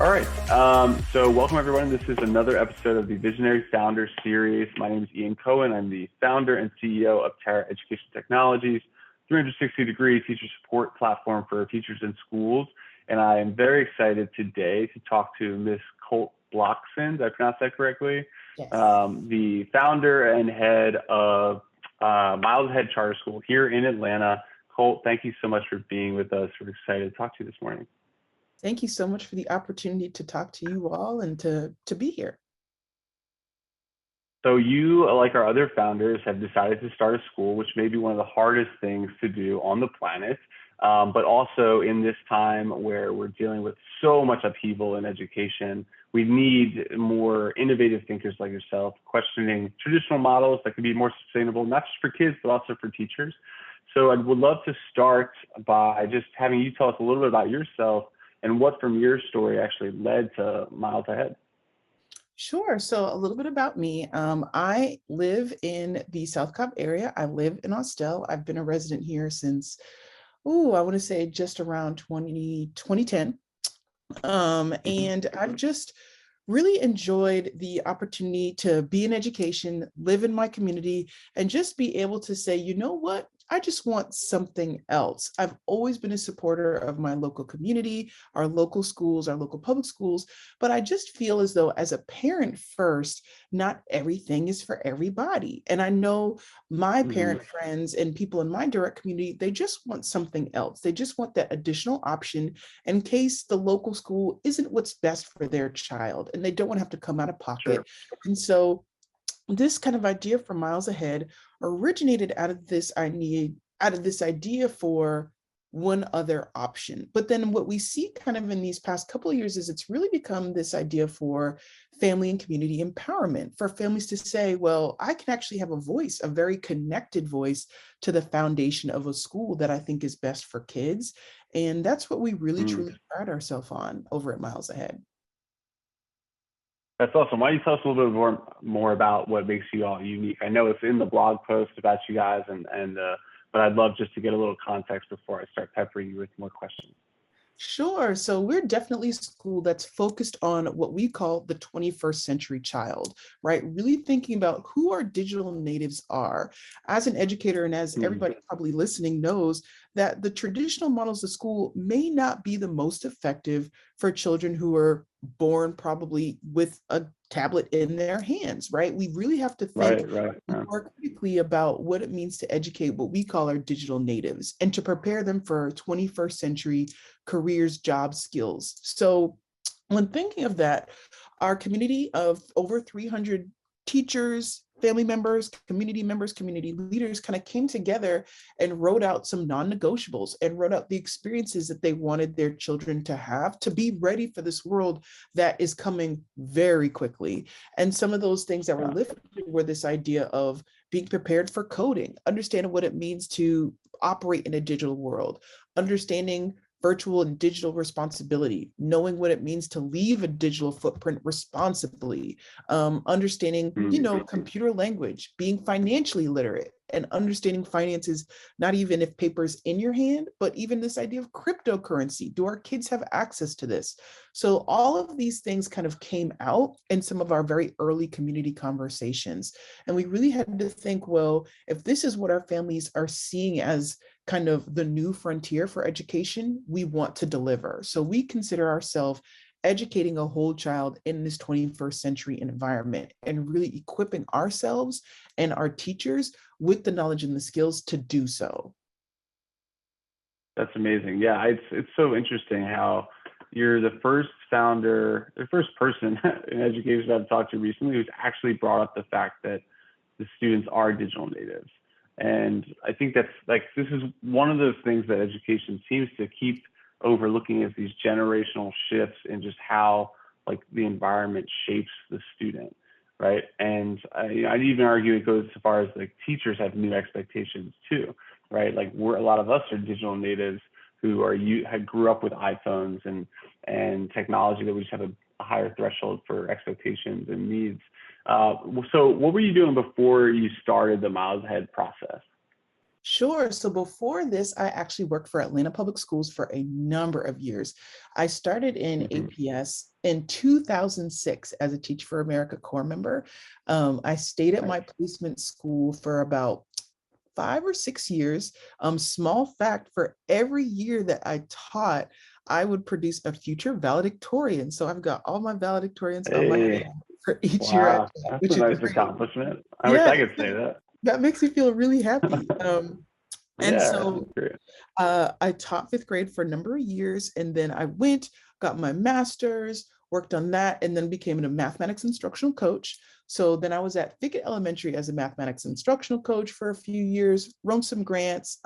All right. So welcome everyone. This is another episode of the Visionary Founder Series. My name is Ian Cohen. I'm the founder and CEO of TARA Education Technologies, 360-degree teacher support platform for teachers in schools. And I am very excited today to talk to Ms. Kolt Bloxson. Did I pronounce that correctly? Yes. The founder and head of Miles Ahead Charter School here in Atlanta. Kolt, thank you so much for being with us. We're excited to talk to you this morning. Thank you so much for the opportunity to talk to you all and to be here. So you, like our other founders, have decided to start a school, which may be one of the hardest things to do on the planet, but also in this time where we're dealing with so much upheaval in education, we need more innovative thinkers like yourself, questioning traditional models that can be more sustainable, not just for kids, but also for teachers. So I would love to start by just having you tell us a little bit about yourself and what from your story actually led to Miles Ahead. Sure. So a little bit about me. I live in the South Cobb area. I live in Austell. I've been a resident here since, I want to say just around 2010. And I've just really enjoyed the opportunity to be in education, live in my community, and just be able to say, you know what? I just want something else. I've always been a supporter of my local community, our local schools, our local public schools, but I just feel as though as a parent first, not everything is for everybody. And I know my parent friends and people in my direct community, they just want something else. They just want that additional option in case the local school isn't what's best for their child and they don't want to have to come out of pocket. Sure. And so this kind of idea for Miles Ahead originated out of this idea for one other option. But then what we see kind of in these past couple of years is it's really become this idea for family and community empowerment, for families to say, well, I can actually have a voice, a very connected voice to the foundation of a school that I think is best for kids. And that's what we really, truly pride ourselves on over at Miles Ahead. That's awesome. Why don't you tell us a little bit more about what makes you all unique? I know it's in the blog post about you guys, but I'd love just to get a little context before I start peppering you with more questions. Sure. So we're definitely a school that's focused on what we call the 21st century child, right? Really thinking about who our digital natives are. As an educator, and as everybody probably listening knows, that the traditional models of school may not be the most effective for children who are born probably with a tablet in their hands, right? We really have to think more critically about what it means to educate what we call our digital natives and to prepare them for 21st century careers, jobs, skills. So when thinking of that, our community of over 300 teachers, family members, community leaders kind of came together and wrote out some non-negotiables and wrote out the experiences that they wanted their children to have to be ready for this world that is coming very quickly. And some of those things that were lifted were this idea of being prepared for coding, understanding what it means to operate in a digital world, understanding virtual and digital responsibility, knowing what it means to leave a digital footprint responsibly, understanding, computer language, being financially literate, and understanding finances, not even if paper's in your hand, but even this idea of cryptocurrency. Do our kids have access to this? So all of these things kind of came out in some of our very early community conversations. And we really had to think, well, if this is what our families are seeing as kind of the new frontier for education, we want to deliver. So we consider ourselves educating a whole child in this 21st century environment and really equipping ourselves and our teachers with the knowledge and the skills to do so. That's amazing. Yeah, it's so interesting how you're the first founder, the first person in education I've talked to recently who's actually brought up the fact that the students are digital natives. And I think that's this is one of those things that education seems to keep overlooking, is these generational shifts in just how the environment shapes the student, right? And I'd even argue it goes as far as teachers have new expectations too, right? A lot of us are digital natives who grew up with iPhones and technology that we just have a higher threshold for expectations and needs. So what were you doing before you started the Miles Ahead process? Sure. So before this, I actually worked for Atlanta Public Schools for a number of years. I started in Hmm. APS in 2006 as a Teach for America Corps member. I stayed at Nice. my placement school for about 5 or 6 years. Small fact, for every year that I taught, I would produce a future valedictorian. So I've got all my valedictorians on my Hey, hand for each year I wow, taught, that's a which is nice great. accomplishment. I wish I Yeah, could say that. that makes me feel really happy. And Yeah, that's so great. I taught fifth grade for a number of years, and then I went, got my master's, worked on that, and then became a mathematics instructional coach. So then I was at Fickett Elementary as a mathematics instructional coach for a few years, wrote some grants,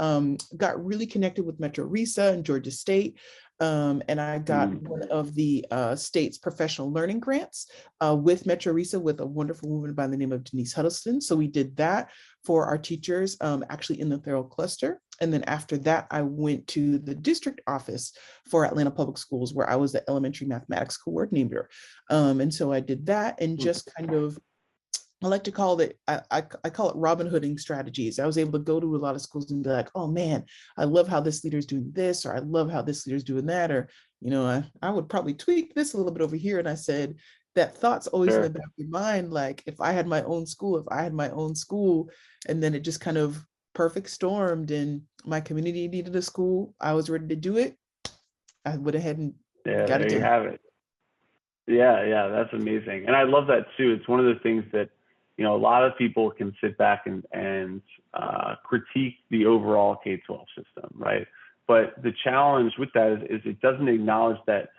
got really connected with Metro RISA and Georgia State. And I got Mm. one of the state's professional learning grants with Metro RISA with a wonderful woman by the name of Denise Huddleston. So we did that for our teachers, actually in the Thurl cluster. And then after that, I went to the district office for Atlanta Public Schools, where I was the elementary mathematics coordinator. And so I did that and just kind of, I like to call it, I call it Robin Hooding strategies. I was able to go to a lot of schools and be like, oh man, I love how this leader is doing this, or I love how this leader is doing that, or, I would probably tweak this a little bit over here. And I said, that thought's always in the Sure. back of your mind. Like if I had my own school, if I had my own school, and then it just kind of perfect stormed and my community needed a school, I was ready to do it. I went ahead and Yeah, got it there you done. have it. Yeah, yeah, that's amazing. And I love that too. It's one of the things that, a lot of people can sit back and critique the overall K-12 system, right? But the challenge with that is it doesn't acknowledge that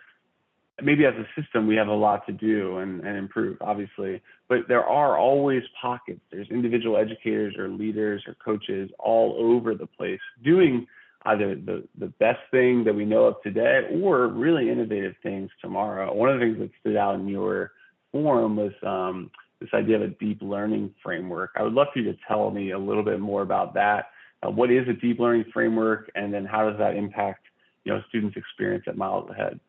maybe as a system we have a lot to do and improve, obviously, but there are always pockets. There's individual educators or leaders or coaches all over the place doing either the best thing that we know of today or really innovative things tomorrow. One of the things that stood out in your forum was this idea of a deep learning framework. I would love for you to tell me a little bit more about that. What is a deep learning framework, and then how does that impact students' experience at Miles Ahead?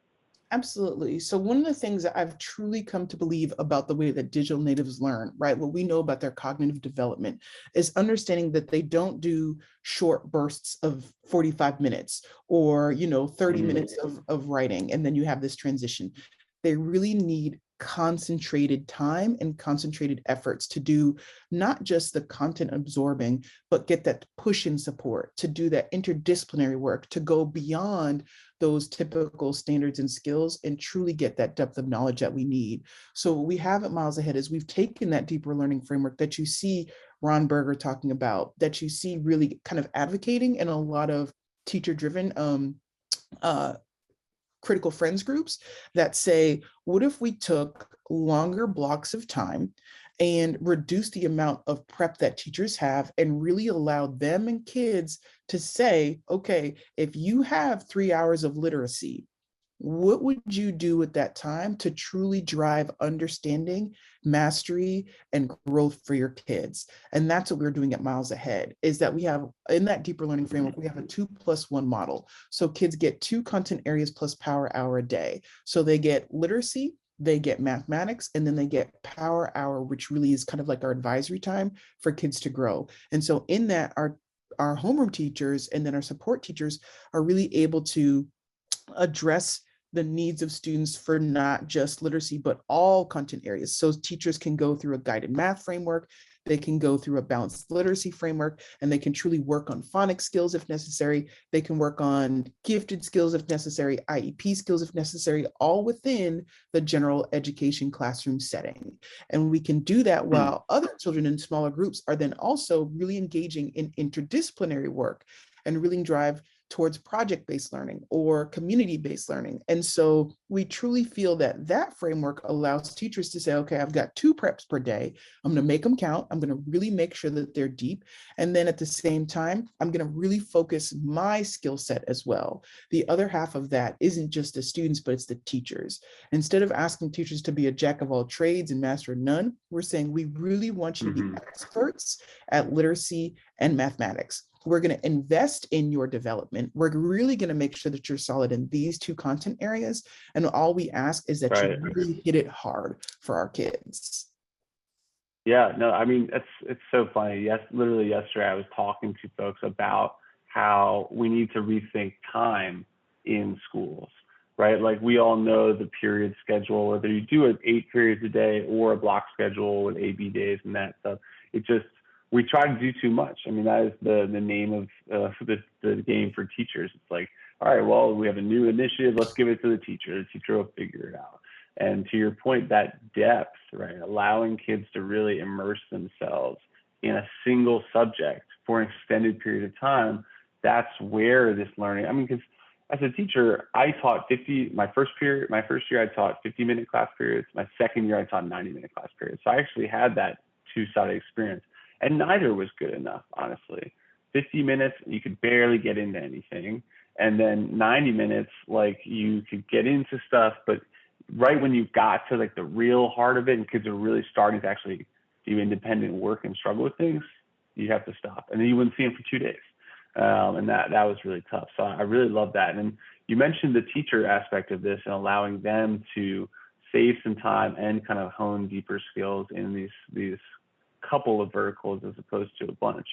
Absolutely. So one of the things that I've truly come to believe about the way that digital natives learn, right? What we know about their cognitive development is understanding that they don't do short bursts of 45 minutes or, 30 Mm-hmm. minutes of writing, and then you have this transition. They really need concentrated time and concentrated efforts to do not just the content absorbing, but get that push in support, to do that interdisciplinary work, to go beyond those typical standards and skills and truly get that depth of knowledge that we need. So what we have at Miles Ahead is we've taken that deeper learning framework that you see Ron Berger talking about, that you see really kind of advocating in a lot of teacher driven uh, critical friends groups that say, what if we took longer blocks of time and reduce the amount of prep that teachers have and really allow them and kids to say, okay, if you have 3 hours of literacy, what would you do with that time to truly drive understanding, mastery, and growth for your kids? And that's what we're doing at Miles Ahead, is that we have, in that deeper learning framework, we have a 2+1 model. So kids get 2 content areas plus power hour a day. So they get literacy, they get mathematics, and then they get power hour, which really is kind of like our advisory time for kids to grow. And so in that, our homeroom teachers and then our support teachers are really able to address the needs of students for not just literacy, but all content areas. So teachers can go through a guided math framework, they can go through a balanced literacy framework, and they can truly work on phonics skills if necessary. They can work on gifted skills if necessary, IEP skills if necessary, all within the general education classroom setting. And we can do that while other children in smaller groups are then also really engaging in interdisciplinary work and really drive towards project-based learning or community-based learning. And so we truly feel that that framework allows teachers to say, okay, I've got 2 preps per day. I'm going to make them count. I'm going to really make sure that they're deep. And then at the same time, I'm going to really focus my skill set as well. The other half of that isn't just the students, but it's the teachers. Instead of asking teachers to be a jack of all trades and master of none, we're saying we really want you to be Mm-hmm. experts at literacy and mathematics. We're going to invest in your development. We're really going to make sure that you're solid in these 2 content areas. And all we ask is that you Right. really hit it hard for our kids. Yeah, no, I mean, it's so funny. Yes, literally yesterday I was talking to folks about how we need to rethink time in schools, right? Like we all know the period schedule, whether you do it 8 periods a day or a block schedule with AB days and that stuff. It just we try to do too much. I mean, that is the name of the game for teachers. It's like, all right, well, we have a new initiative. Let's give it to the teacher. The teacher will figure it out. And to your point, that depth, right, allowing kids to really immerse themselves in a single subject for an extended period of time, that's where this learning, I mean, because as a teacher, I taught 50, my first year, I taught 50-minute class periods. My second year, I taught 90-minute class periods. So I actually had that two-sided experience. And neither was good enough, honestly. 50 minutes, you could barely get into anything. And then 90 minutes, like you could get into stuff, but right when you got to like the real heart of it and kids are really starting to actually do independent work and struggle with things, you have to stop. And then you wouldn't see them for 2 days. And that was really tough. So I really love that. And you mentioned the teacher aspect of this and allowing them to save some time and kind of hone deeper skills in these couple of verticals as opposed to a bunch.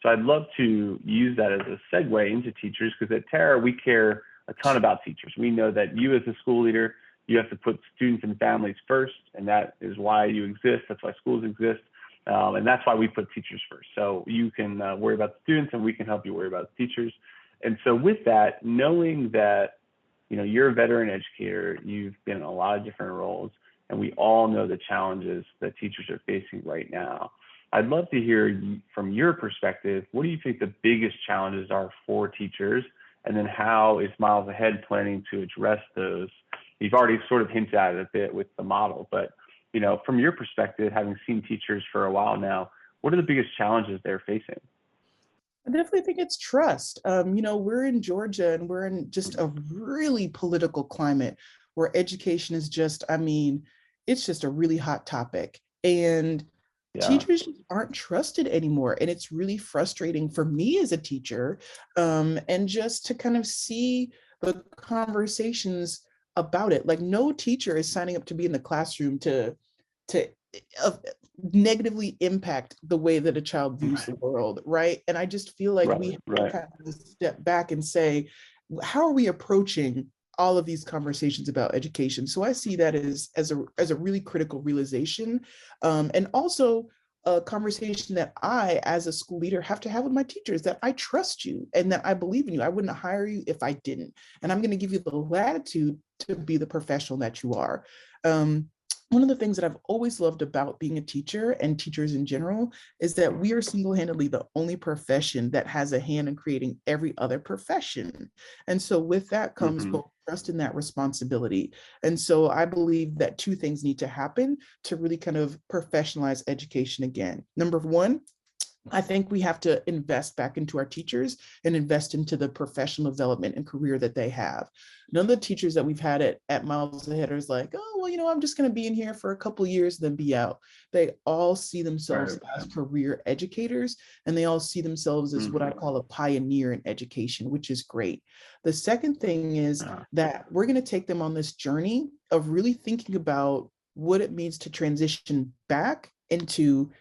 So I'd love to use that as a segue into teachers, because at TARA, we care a ton about teachers. We know that you as a school leader, you have to put students and families first, and that is why you exist. That's why schools exist. And that's why we put teachers first. So you can worry about the students and we can help you worry about the teachers. And so with that, knowing that, you know, you're a veteran educator, you've been in a lot of different roles, and we all know the challenges that teachers are facing right now. I'd love to hear from your perspective, what do you think the biggest challenges are for teachers? And then how is Miles Ahead planning to address those? You've already sort of hinted at it a bit with the model, but you know, from your perspective, having seen teachers for a while now, what are the biggest challenges they're facing? I definitely think it's trust. You know, we're in Georgia and we're in just a really political climate where education is just, I mean, it's just a really hot topic. And Yeah, teachers aren't trusted anymore. And it's really frustrating for me as a teacher, and just to kind of see the conversations about it. Like no teacher is signing up to be in the classroom to uh, negatively impact the way that a child views the world, right? And I just feel like we right, have to right. kind of step back and say, how are we approaching all of these conversations about education? So I see that as a really critical realization, and also a conversation that I, as a school leader, have to have with my teachers, that I trust you and that I believe in you. I wouldn't hire you if I didn't. And I'm going to give you the latitude to be the professional that you are. One of the things that I've always loved about being a teacher and teachers in general is that we are single-handedly the only profession that has a hand in creating every other profession. And so with that comes Mm-hmm. both trust and that responsibility. And so I believe that two things need to happen to really kind of professionalize education again. Number one, I think we have to invest back into our teachers and invest into the professional development and career that they have. None of the teachers that we've had at Miles Ahead is like, oh, well, you know, I'm just going to be in here for a couple of years, then be out. They all see themselves Right. as career educators, and they all see themselves as what I Mm-hmm. call a pioneer in education, which is great. The second thing is Yeah. that we're going to take them on this journey of really thinking about what it means to transition back into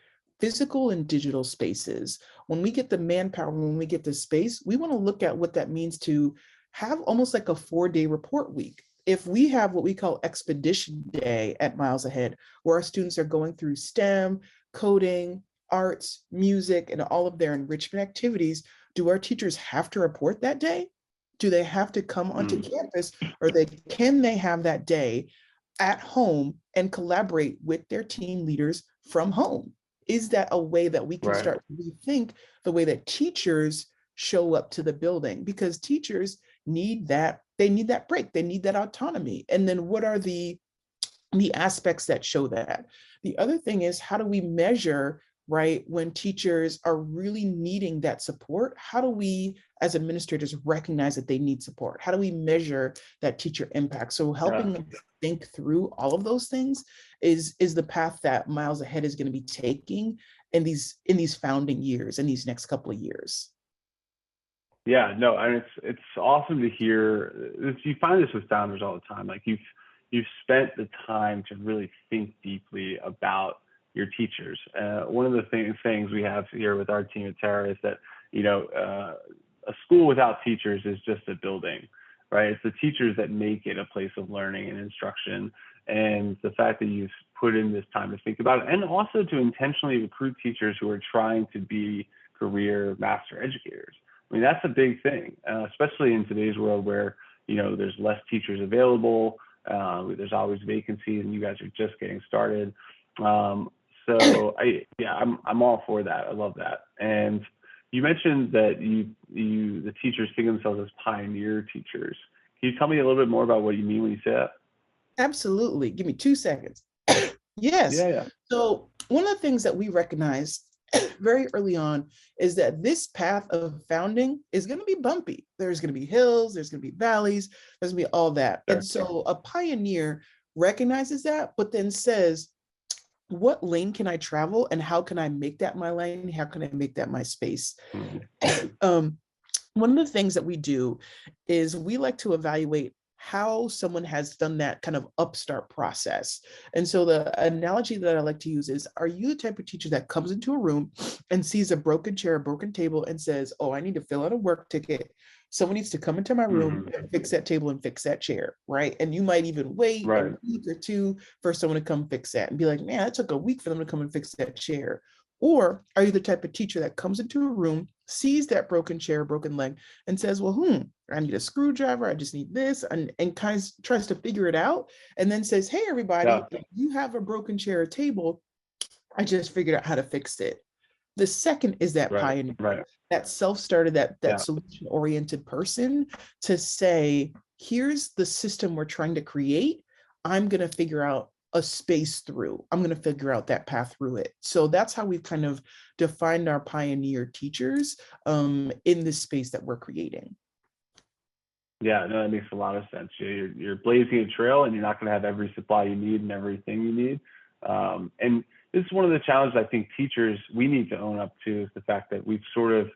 physical and digital spaces. When we get the manpower, when we get the space, we want to look at what that means to have almost like a 4-day report week. If we have what we call expedition day at Miles Ahead, where our students are going through STEM, coding, arts, music, and all of their enrichment activities, do our teachers have to report that day? Do they have to come onto Mm. campus, or can they have that day at home and collaborate with their team leaders from home? Is that a way that we can Right. start to rethink the way that teachers show up to the building? Because teachers they need that break, they need that autonomy. And then what are the aspects that show that? The other thing is, how do we measure, right, when teachers are really needing that support? How do we, as administrators, recognize that they need support? How do we measure that teacher impact? So Yeah. helping them think through all of those things is the path that Miles Ahead is going to be taking in these founding years, in these next couple of years. Yeah, no, and it's awesome to hear. You find this with founders all the time. Like you've spent the time to really think deeply about your teachers. One of the things we have here with our team at TARA is that, a school without teachers is just a building, right? It's the teachers that make it a place of learning and instruction. And the fact that you've put in this time to think about it, and also to intentionally recruit teachers who are trying to be career master educators. I mean, that's a big thing, especially in today's world where, there's less teachers available. There's always vacancies, and you guys are just getting started. I'm all for that. I love that. And you mentioned that the teachers think of themselves as pioneer teachers. Can you tell me a little bit more about what you mean when you say that? Absolutely. Give me 2 seconds. Yes. Yeah, yeah. So one of the things that we recognized very early on is that this path of founding is going to be bumpy. There's going to be hills, there's going to be valleys, there's going to be all that. Sure. And so a pioneer recognizes that, but then says, what lane can I travel and how can I make that my lane? How can I make that my space? Mm-hmm. One of the things that we do is we like to evaluate how someone has done that kind of upstart process. And so the analogy that I like to use is, are you the type of teacher that comes into a room and sees a broken chair, a broken table, and says, oh, I need to fill out a work ticket. Someone needs to come into my room and fix that table and fix that chair, right? And you might even wait a week or two for someone to come fix that and be like, man, it took a week for them to come and fix that chair. Or are you the type of teacher that comes into a room, sees that broken chair, broken leg, and says, well, I need a screwdriver, I just need this, and kind of tries to figure it out, and then says, hey, everybody, if you have a broken chair or table, I just figured out how to fix it. The second is that pioneer, that self-started, that solution-oriented person to say, here's the system we're trying to create. I'm going to figure out a space through. I'm going to figure out that path through it. So that's how we've kind of defined our pioneer teachers in this space that we're creating. Yeah, no, that makes a lot of sense. You're blazing a trail, and you're not going to have every supply you need and everything you need. And this is one of the challenges I think teachers, we need to own up to, is the fact that we've sort of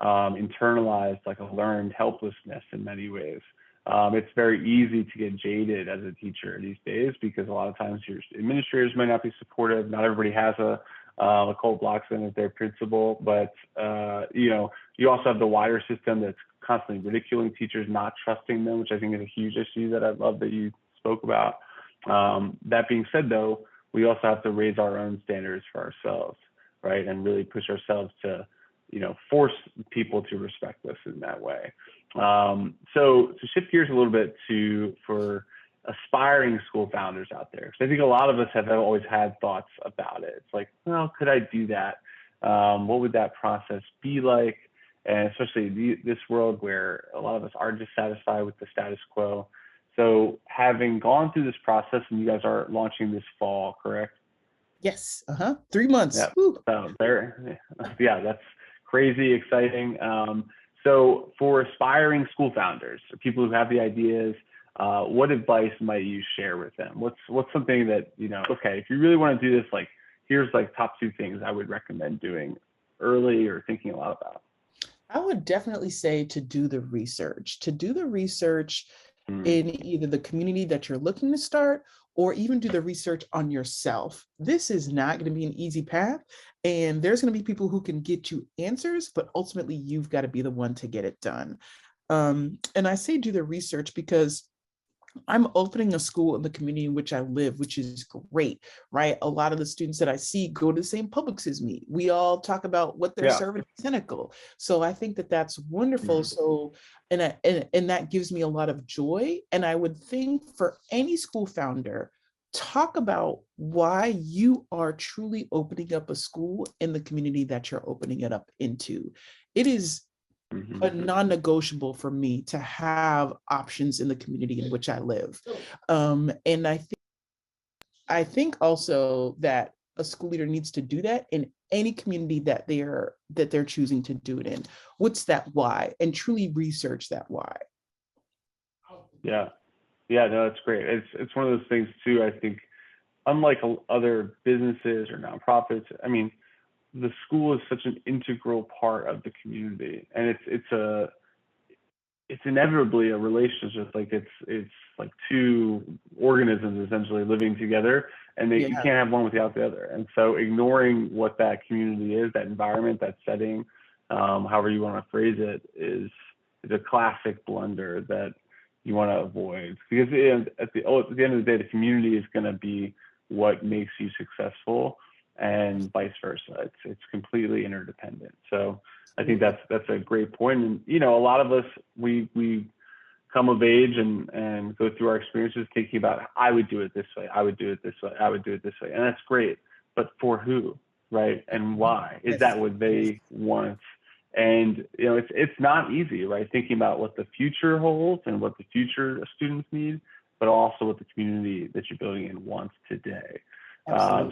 internalized like a learned helplessness in many ways. It's very easy to get jaded as a teacher these days because a lot of times your administrators might not be supportive. Not everybody has a Kolt Bloxson as their principal, but you also have the wider system that's constantly ridiculing teachers, not trusting them, which I think is a huge issue that I love that you spoke about. That being said, though, we also have to raise our own standards for ourselves, right, and really push ourselves to force people to respect us in that way. So to shift gears a little bit for aspiring school founders out there, because I think a lot of us have always had thoughts about it. It's like, well, could I do that? What would that process be like? And especially this world where a lot of us are dissatisfied with the status quo. So having gone through this process, and you guys are launching this fall, correct? Yes. 3 months. Yeah. Yeah, that's crazy exciting. So for aspiring school founders, or people who have the ideas, what advice might you share with them? What's something that, okay, if you really want to do this, like, here's like top 2 things I would recommend doing early or thinking a lot about? I would definitely say to do the research, in either the community that you're looking to start, or even do the research on yourself. This is not going to be an easy path, and there's going to be people who can get you answers, but ultimately you've got to be the one to get it done. And I say do the research because I'm opening a school in the community in which I live, which is great, right? A lot of the students that I see go to the same Publix as me. We all talk about what they're serving at Cynical. So I think that that's wonderful. So, and that gives me a lot of joy. And I would think for any school founder, talk about why you are truly opening up a school in the community that you're opening it up into. It is a non-negotiable for me to have options in the community in which I live. And I think also that a school leader needs to do that in any community that they're choosing to do it in. What's that why? And truly research that why. Yeah, no, that's great. It's one of those things too. I think, unlike other businesses or nonprofits, I mean, the school is such an integral part of the community, and it's inevitably a relationship. Like it's like two organisms essentially living together, and you Yeah. can't have one without the other. And so ignoring what that community is, that environment, that setting, however you want to phrase it, is a classic blunder that you want to avoid, because at the end of the day, the community is going to be what makes you successful, and vice versa. It's completely interdependent. So I think that's a great point. And a lot of us, we come of age and go through our experiences thinking about, I would do it this way, I would do it this way, I would do it this way, and that's great. But for who, right? And why? Is that what they want? And it's not easy, right? Thinking about what the future holds and what the future students need, but also what the community that you're building in wants today.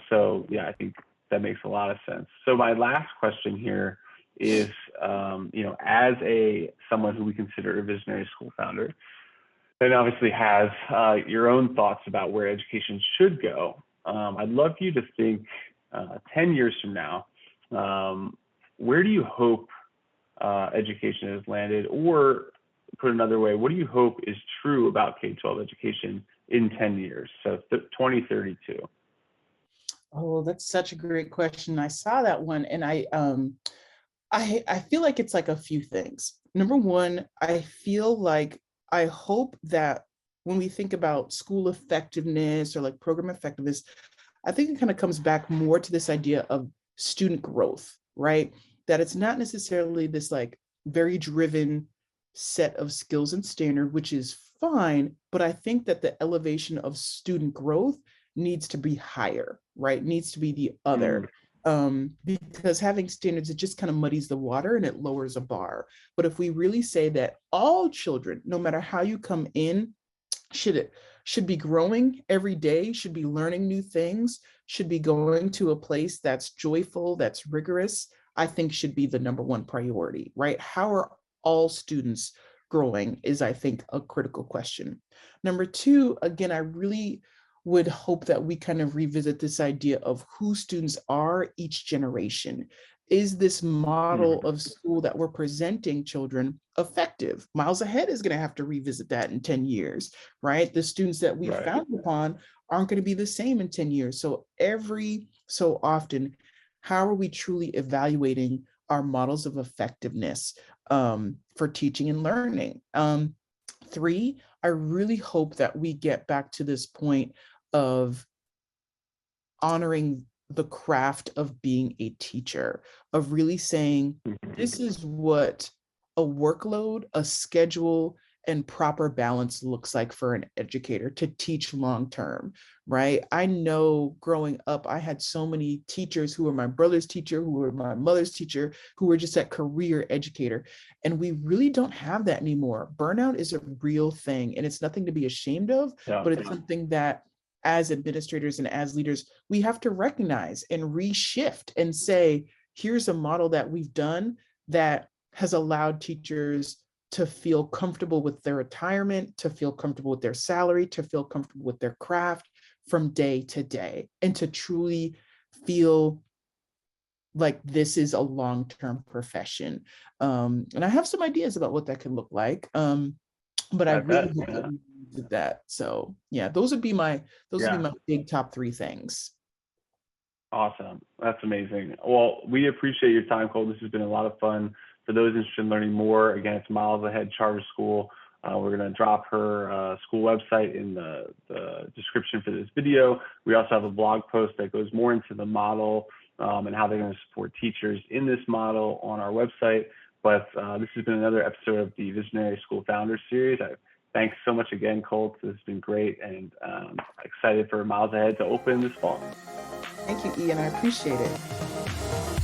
So yeah, I think that makes a lot of sense. So my last question here is, as someone who we consider a visionary school founder, and obviously has your own thoughts about where education should go, I'd love you to think 10 years from now, where do you hope education has landed? Or put another way, what do you hope is true about K-12 education in 10 years? So 2032. Oh, that's such a great question. I saw that one, and I feel like it's like a few things. Number one, I feel like I hope that when we think about school effectiveness or like program effectiveness, I think it kind of comes back more to this idea of student growth, right? That it's not necessarily this like very driven set of skills and standard, which is fine, but I think that the elevation of student growth needs to be higher, right? Needs to be the other. Because having standards, it just kind of muddies the water and it lowers a bar. But if we really say that all children, no matter how you come in, should be growing every day, should be learning new things, should be going to a place that's joyful, that's rigorous, I think should be the number one priority, right? How are all students growing is, I think, a critical question. Number two, again, I really would hope that we kind of revisit this idea of who students are each generation. Is this model of school that we're presenting children effective? Miles Ahead is going to have to revisit that in 10 years, right? The students that we found upon aren't going to be the same in 10 years. So every so often, how are we truly evaluating our models of effectiveness for teaching and learning? Three, I really hope that we get back to this point of honoring the craft of being a teacher, of really saying, this is what a workload, a schedule, and proper balance looks like for an educator to teach long term, right? I know growing up, I had so many teachers who were my brother's teacher, who were my mother's teacher, who were just that career educator. And we really don't have that anymore. Burnout is a real thing, and it's nothing to be ashamed of, but it's something that as administrators and as leaders, we have to recognize and reshift and say, here's a model that we've done that has allowed teachers to feel comfortable with their retirement, to feel comfortable with their salary, to feel comfortable with their craft from day to day, and to truly feel like this is a long-term profession. And I have some ideas about what that could look like. But I really hope that we did that. So yeah, those would be my big top three things. Awesome. That's amazing. Well, we appreciate your time, Cole. This has been a lot of fun. For those interested in learning more, again, it's Miles Ahead Charter School. We're going to drop her school website in the description for this video. We also have a blog post that goes more into the model and how they're going to support teachers in this model on our website. But this has been another episode of the Visionary School Founders Series. Thanks so much again, Colt. This has been great, and excited for Miles Ahead to open this fall. Thank you, Ian. I appreciate it.